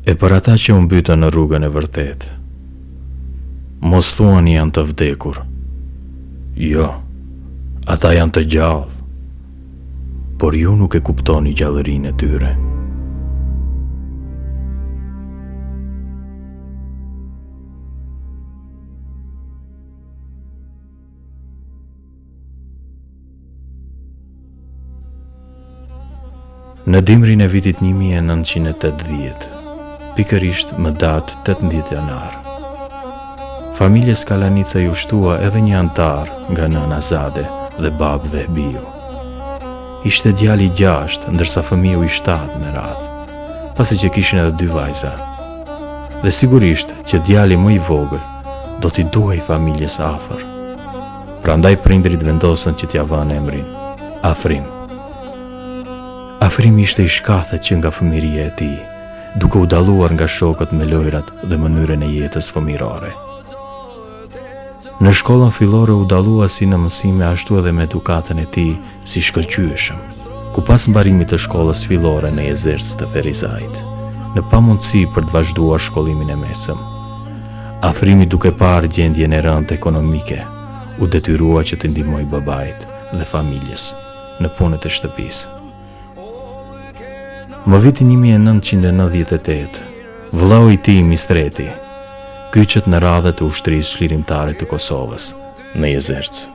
E për ata që u mbytën në rrugën e vërtet, mos thuani janë të vdekur. Jo, ata janë të gjallë, por ju nuk e kuptoni gjallërinë e tyre. Në dimrin e vitit 1980, pikërisht më datë 18 janar, familjes Kalanica ju shtua edhe një antar nga nëna Zade dhe babë Vehbiu. Ishte djali 6, ndërsa fëmiu i 7 me radhë, pasi që kishin edhe 2 vajza. Dhe sigurisht që djali më i vogël do t'i duhej familjes afër. Prandaj prindrit vendosën që t'ia vënë emrin Afrim. Afrimi ishte i shkathet që nga fëmiria e tij, duke u dalluar nga shokët me lojrat dhe mënyrën e jetës fëmirore. Në shkollën fillore u dallua si në mësime ashtu edhe me edukatën e tij si shkëlqyeshëm, ku pas mbarimit të shkollës fillore në Jezerc të Ferizajt, në pamundësi për të vazhduar shkollimin e mesëm, Afrimi duke parë gjendjen e rëndë ekonomike, u detyrua që të ndihmojë babait dhe familjes në punët e shtëpisë. Më vitin 1998, vëllau i tij Mistreti kyçet në radhët të ushtrisë çlirimtare të Kosovës në Jezerc.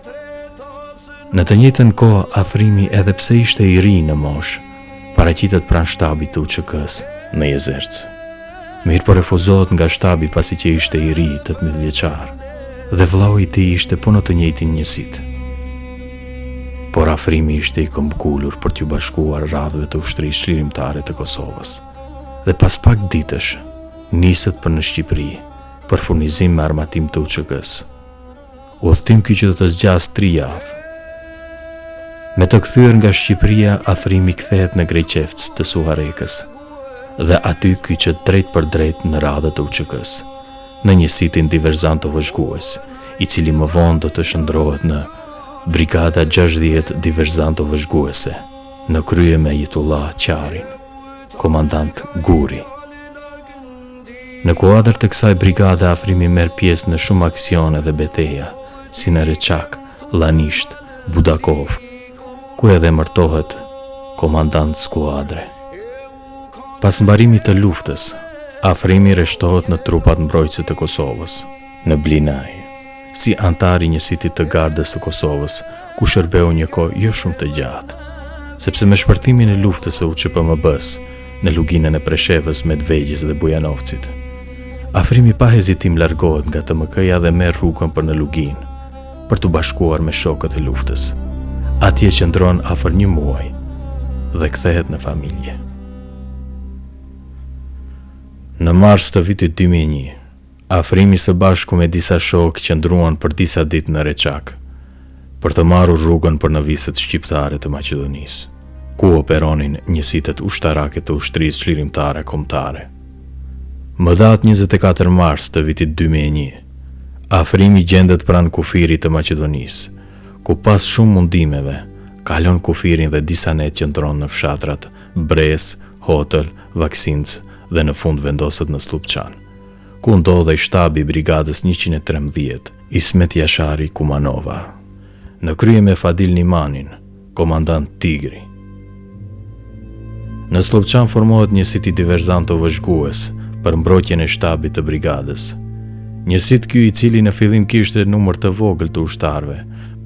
Në të njëjtën kohë, Afrimi, edhe pse ishte i ri në moshë, paraqitet pranë shtabit të UÇK-s në Jezerc. Mirë po refuzohet nga shtabi pasi që ishte i ri 18 vjeçar, dhe vëllau i tij ishte po në të njëjtin njësitë. Por Afrimi ishte i këmbgulur për t'ju bashkuar radhëve të ushtrisë çlirimtare të Kosovës, dhe pas pak ditësh niset për në Shqipëri për furnizim me armatim të UÇK-s. Udhëtim ky që do të zgjas 3 javë. Me të kthyer nga Shqipëria, Afrimi kthehet në Greqevc të Suharekës, dhe aty kyçet drejt për drejt në radhët të UÇK-s, në një sitin diverzant të vëzhgues, i cili më vonë do të shndrohet në Brigada 60 diverzanto vëzhguese, në krye me Jetullah Qarin, komandant Guri. Në kuadër të kësaj brigade, Afrimi merr pjesë në shumë aksione dhe beteja, si në Reçak, Lanisht, Budakov, ku edhe emërtohet komandant skuadre. Pas mbarimit të luftës, Afrimi rreshtohet në trupat mbrojtëse të Kosovës, në Blinaj, si antar i njësitit të gardës të Kosovës, ku shërbeu një kohë jo shumë të gjatë, sepse me shpërtimin e luftës së UÇPMB-s në luginën e Preshevës, Medvegjës dhe Bujanovcit, Afrimi pa hezitim largohet nga TMK-ja dhe merr rrugën për në Luginë, për të bashkuar me shokët e luftës. Atje qëndron afër 1 muaj dhe kthehet në familje. Në mars të vitit 2001, Afrimi së bashku me disa shokë qëndruan për disa ditë në Reçak, për të marrur rrugën për nëviset shqiptare të Maqedonisë, ku operonin njësitet ushtarake të ushtrisë çlirimtare kombëtare. Më datë 24 mars të vitit 2001, Afrimi gjendet pranë kufirit të Maqedonisë, ku pas shumë mundimeve, kalon kufirin dhe disa net qëndron në fshatrat Bres, Hotel, Vaksinc dhe në fund vendoset në Slupçan, ku ndodhej shtabi i brigadës 113, Ismet Jashari Kumanova, në krye me Fadil Nimanin, komandant Tigri. Në Slupçan formohet njësiti diverzanto vëzhgues për mbrojtjen e shtabit të brigadës. Njësit ky, i cili në fillim kishte numër të vogël të ushtarëve,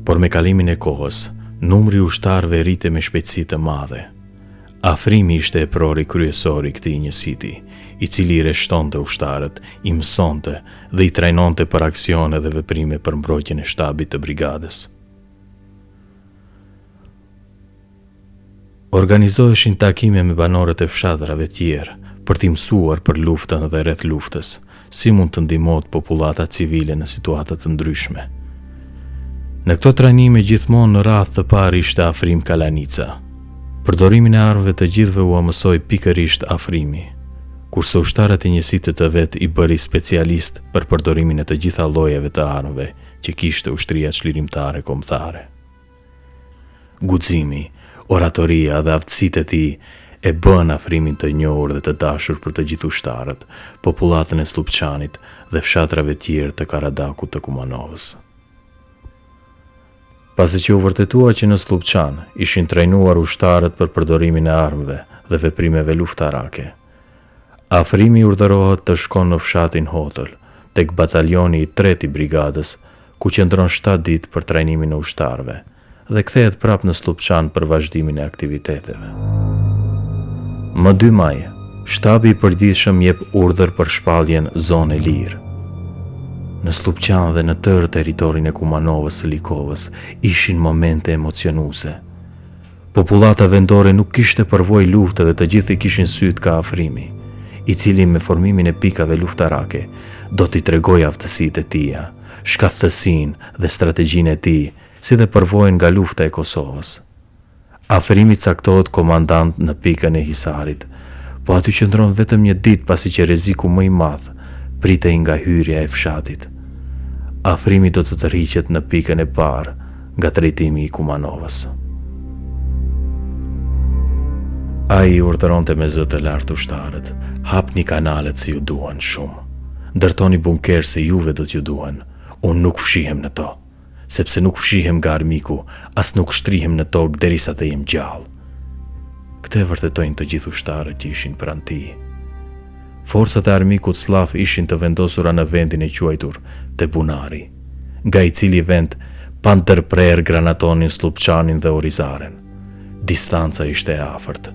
por me kalimin e kohës, numri i ushtarëve rrite me shpejtësi të madhe. Afrimi ishte e prori kryesor i këtij njësiti, i cili i rreshtonte ushtarët, i mësonte dhe i trajnonte për aksione dhe veprime për mbrojtjen e shtabit të brigadës. Organizoheshin takime me banorët e fshatrave tjerë për t'i mësuar për luftën dhe rreth luftës, si mund të ndihmohet popullata civile në situata të ndryshme. Në këto trajnime gjithmonë në radhë të parë ishte Afrim Kalanica. Përdorimin e armëve të gjithëve u mësoi pikërisht Afrimi, kurse ushtarët e njësitë të vet i bëri specialist për përdorimin e të gjitha llojeve të armëve që kishte ushtria çlirimtare kombëtare. Guximi, oratoria dhe aftësitë e tij e bën afrimin të njohur dhe të dashur për të gjithë ushtarët, popullatën e Slupçanit dhe fshatrave tjerë të Karadakut të Kumanovës. Pasi që u vërtetua që në Slupçan ishin trajnuar ushtarët për përdorimin e armëve dhe veprimeve luftarake, afrimi urdhërohet të shkon në fshatin Hotël, tek batalioni i 3 i brigadës, ku qëndron 7 ditë për trajnimin e ushtarëve dhe kthehet prapë në Slupçan për vazhdimin e aktiviteteve. Më 2 maj, shtabi i përditshëm jep urdhër për shpalljen zonë lirë. Në Slupçan dhe në tërë territorin e Kumanovës së Likovës ishin momente emocionuese. Popullata vendore nuk kishte përvojë lufte dhe të gjithë i kishin syt ka afrimi, i cili me formimin e pikave luftarake do t'i tregoj aftësitë e tija, shkathësinë dhe strategjinë e tij, si dhe përvojën nga lufta e Kosovës. Afrimi caktohet komandant në pikën e Hisarit, po aty qëndron vetëm 1 ditë pasi që rreziku më i madh pritej nga hyrja e fshatit. Afrimi do të tërhiqet në pikën e parë nga drejtimi i Kumanovës. Ai urdhëronte me zë të lartë ushtarët: hapni kanalet se ju duan shumë, ndërtoni bunker se juve do t'ju duan, unë nuk fshihem në to, sepse nuk fshihem nga armiku, as nuk shtrihem në tokë derisa të jem gjallë. Këtë vërtetojnë të gjithë ushtarët që ishin pranë tij. Forcat e armikut slav ishin të vendosura në vendin e quajtur te Bunari, nga i cili vend pa ndërprerë granatonin Slupçanin dhe Orizaren. Distanca ishte e afërt.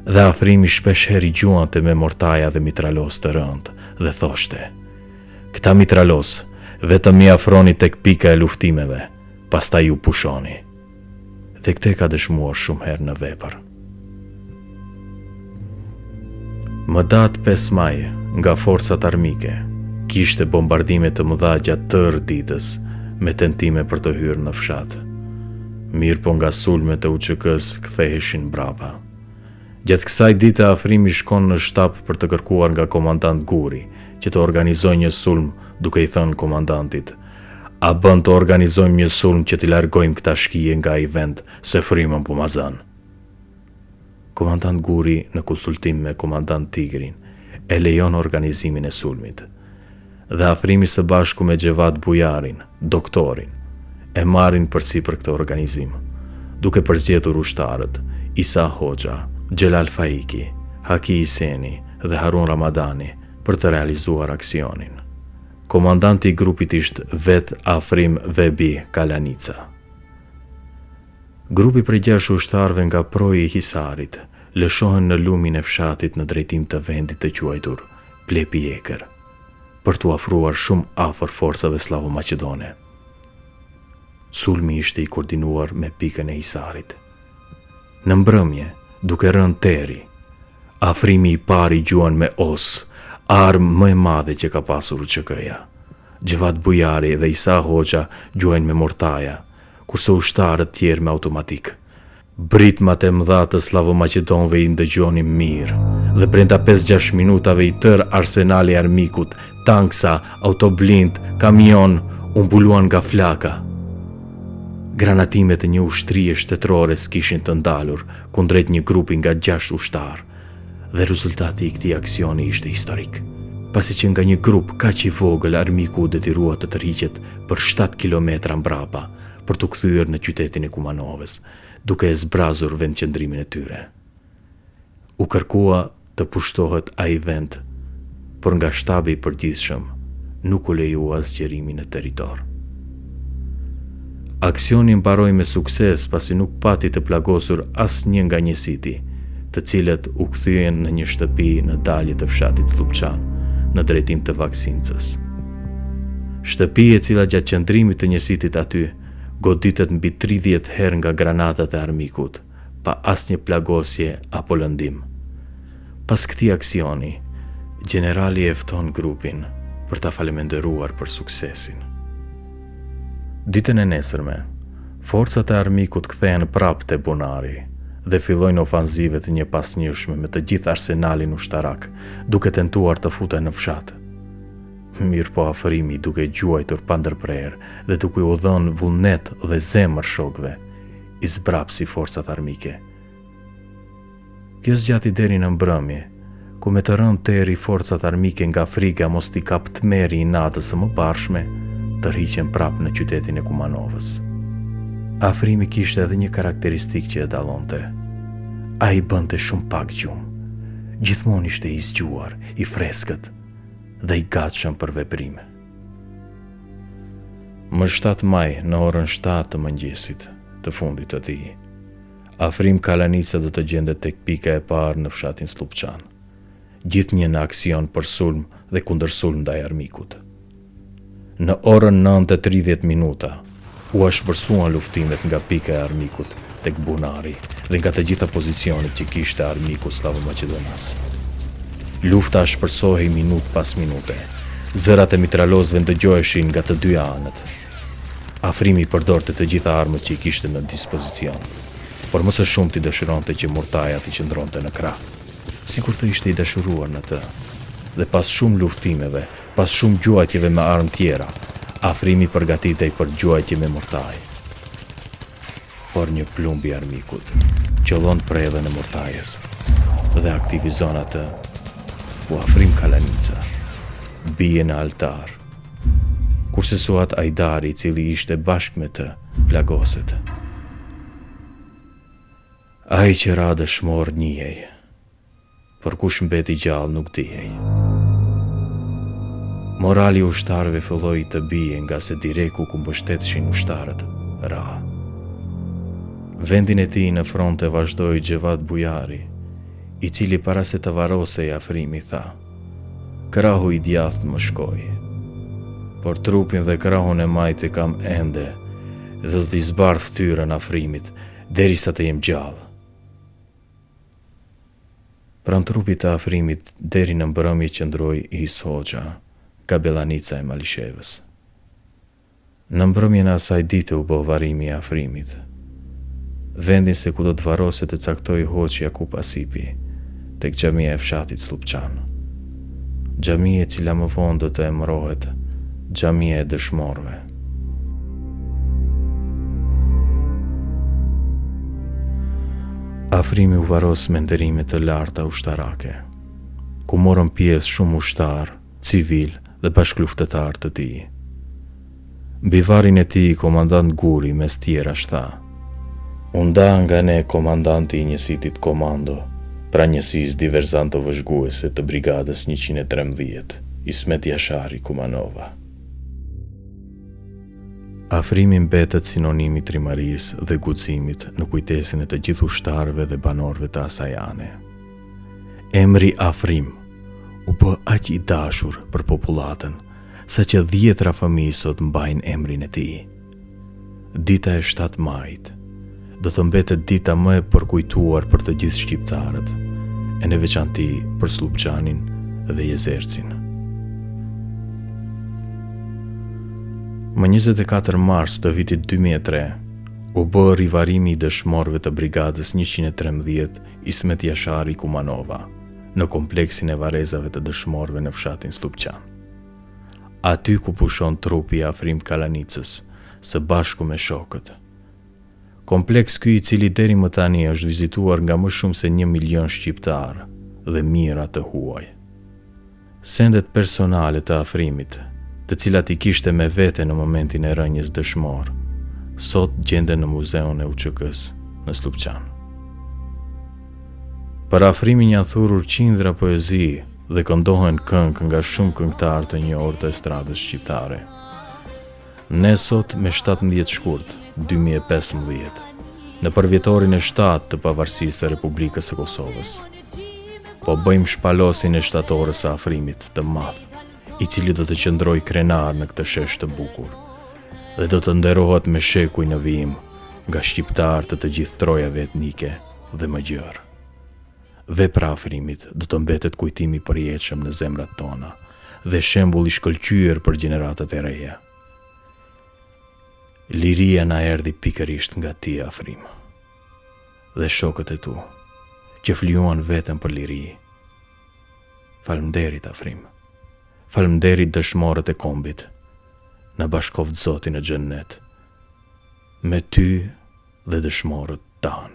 Dhe afrimi shpesh herë i gjuante me mortaja dhe mitralos të rëndë dhe thoshte: këta mitralos vetëm i afroni tek pika e luftimeve, pastaj ju pushoni. Dhe këtë ka dëshmuar shumë herë në vepër. Më datë 5 maj, nga forcat armike, kishte bombardime të mëdha gjatë tërë ditës, me tentime për të hyrë në fshat. Mirë po nga sulmet e UÇK-s ktheheshin brapa. Gjatë kësaj dite afrimi shkon në shtab për të kërkuar nga komandant Guri që të organizojë një sulm, duke i thënë komandantit: a bën të organizojmë një sulm që t'i largojmë këta shkije nga ai vend, se frymën po ma zën. Komandant Guri, në konsultim me komandant Tigrin, e lejon organizimin e sulmit. Dhe afrimi së bashku me Xhevat Bujarin, doktorin, e marrin përsipër këtë organizim, duke përzgjedhur ushtarët Isa Hoxha, Xhelal Faiki, Haki Iseni dhe Harun Ramadani për të realizuar aksionin. Komandanti i grupit ishte vet Afrim Vebi Kalanica. Grupi prej 6 ushtarëve nga proji i Hisarit lëshohen në lumin e fshatit në drejtim të vendit të quajtur Plepi Ekër, për t'u afruar shumë afër forcave slavo-maqedone. Sulmi ishte i koordinuar me pikën e Hisarit. Në mbrëmje, duke rënë teri, afrimi i pari gjuan me os, armë më e madhe që ka pasur UÇK-ja. Xhevat Bujari dhe Isa Hoxha gjuajnë me mortaja, kurse ushtarët tjerë me automatik. Britmat e mëdha të slavo-maqedonëve i ndëgjonin mirë, dhe brenda 5-6 minutave i tërë arsenali armikut, tanksa, autoblind, kamion, u mbuluan nga flaka. Granatimet e një ushtrie shtetërore s'kishin të ndalur kundrejt një grupi nga 6 ushtarë, dhe rezultati i këtij aksioni ishte historik, pasi që nga një grup kaq i vogël armiku u detyrua të tërhiqet për 7 kilometra mbrapa për të kthyer në qytetin e Kumanovës, duke e zbrazur vendqëndrimin e tyre. U kërkua të pushtohet ai vend, por nga shtabi i përditshëm nuk u lejua zgjerimin e territor. Aksioni mbaroi me sukses pasi nuk pati të plagosur asnjë nga njësiti, të cilët u kthyen në një shtëpi në dalje të fshatit Slupçan, në drejtim të Vaksincës. Shtëpi e cila gjatë qëndrimit të njësitit aty goditet mbi 30 herë nga granatat e armikut, pa asnjë plagosje apo lëndim. Pas këtij aksioni, generali e fton grupin për ta faleminderuar për suksesin. Ditën e nesërme, forcat e armikut kthehen prapë te Bunari dhe fillojnë ofanzive të njëpasnjëshme me të gjithë arsenalin ushtarak, duke tentuar të futen në fshat. Mirë po afrimi, duke gjuajtur pa ndërprerë dhe duke u dhënë vullnet dhe zemër shokëve, i zbrapsi forcat armike. Kjo zgjati deri në mbrëmje, ku me të rënë teri forcat armike nga Afrika mos t'i kap tmeri i natës së mëparshme, tërhiqen prap në qytetin e Kumanovës. Afrimi kishte edhe një karakteristik që e dallonte. Ai bënte shumë pak gjumë. Gjithmonë ishte i zgjuar, i freskët dhe i gatshëm për veprime. Më 7 maj, në orën 7 të mëngjesit të fundit të tij, Afrim Kalanica do të gjendet tek pika e parë në fshatin Slupçan, gjithnjë në aksion për sulm dhe kundërsulm ndaj armikut. Në orën 9:30 minuta u shpërsuan luftimet nga pika e armikut tek Bunari dhe nga të gjitha pozicionet që kishte armiku slavo-maqedonas. Lufta shpërsohej minut pas minute. Zërat e mitralozëve ndëgjoheshin nga të dy anët. Afrimi përdorte të gjitha armët që i kishte në dispozicion, por më së shumti dëshironte që Murtaja t'i qëndronte në krah, sikur të ishte i dashuruar në të. Dhe pas shumë luftimeve, pas shumë gjuajtjeve me armë tjera, Afrimi përgatitej për gjuajtje me Murtaj. Por një plumb i armikut qëllon prerën e Murtajes dhe aktivizon atë, ku Afrim Kalanica bie në altar, kurse Suat Ajdari, i cili ishte bashkë me të, plagoset. Ai që ra dëshmor njihej, por kush mbeti gjallë nuk dihej. Morali i ushtarëve filloi të bie nga se direku ku mbështeteshin ushtarët ra. Vendin e tij në front e vazhdoi Xhevat Bujari, i cili para se të varrosej Afrimi tha: "Krahu i djathtë më shkoi, por trupin dhe krahun e majt e kam ende dhe do t'i zbardh fytyrën Afrimit derisa të jem gjallë." Pranë trupit të Afrimit deri në mbrëmje qëndroi Is Hoxha, Kabelanica e Malishevës. Në mbrëmjen e asaj dite u bë varrimi i Afrimit. Vendin se ku do të varroset e caktoi Hoxhi Jakub Asipi, tek xhamia e fshatit Slupçan. Xhamia e cila më vonë do të emërohet Xhamia e Dëshmorëve. Afrimi u varros me nderime të larta ushtarake, ku morën pjesë shumë ushtar, civil dhe bashkëluftëtar të tij. Mbi varrin e tij komandant Guri mes tjerash tha: "U nda nga ne komandanti i njësitit komando, pra njësisë diverzanto-vëzhguese të brigadës 113, Ismet Jashari Kumanova." Afrimi mbetet sinonim i trimarisë dhe guximit në kujtesën e të gjithë ushtarëve dhe banorëve të asaj ane. Emri Afrim u bë aq i dashur për popullatën, sa që 10 fëmijë sot mbajnë emrin e tij. Dita e 7 majit do të mbetet dita më e përkujtuar për të gjithë shqiptarët, e në veçanti për Slupçanin dhe Jezercin. Më 24 mars të vitit 2003 u bë rivarrimi i dëshmorëve të brigadës 113 Ismet Jashari Kumanova në kompleksin e varrezave të dëshmorëve në fshatin Slupçan. Aty ku pushon trupi i Afrim Kalanicës së bashku me shokët. Kompleks ky i cili deri më tani është vizituar nga më shumë se 1 milion shqiptar dhe mijëra të huaj. Sendet personale të Afrimit, të cilat i kishte me vete në momentin e rënjes dëshmor, sot gjenden në muzeun e UÇK-s në Slupçan. Për Afrimin janë thurur qindra poezi dhe këndohen këngë nga shumë këngëtarë të njohur të estradës shqiptare. Ne sot me 17 shkurt 2015, në përvjetorin e 7 të pavarësisë së Republikës së Kosovës, po bëjmë shpalosin e shtatorës së Afrimit të madh, i cili do të qëndroj krenar në këtë shesh të bukur dhe do të nderohet me shekuj në vijim nga shqiptar të gjithë trojave etnike dhe më gjërë. Vepra Afrimit do të mbetet kujtimi i përjetshëm në zemrat tona dhe shembull i shkëlqyer për gjeneratat e reja. Liria na erdhi pikërisht nga ti, Afrim, dhe shokët e tu, që flijuan vetëm për liri. Falënderit, Afrim. Falënderit dëshmorët e kombit. Në bashkoft Zoti në xhennet, me ty dhe dëshmorët tanë.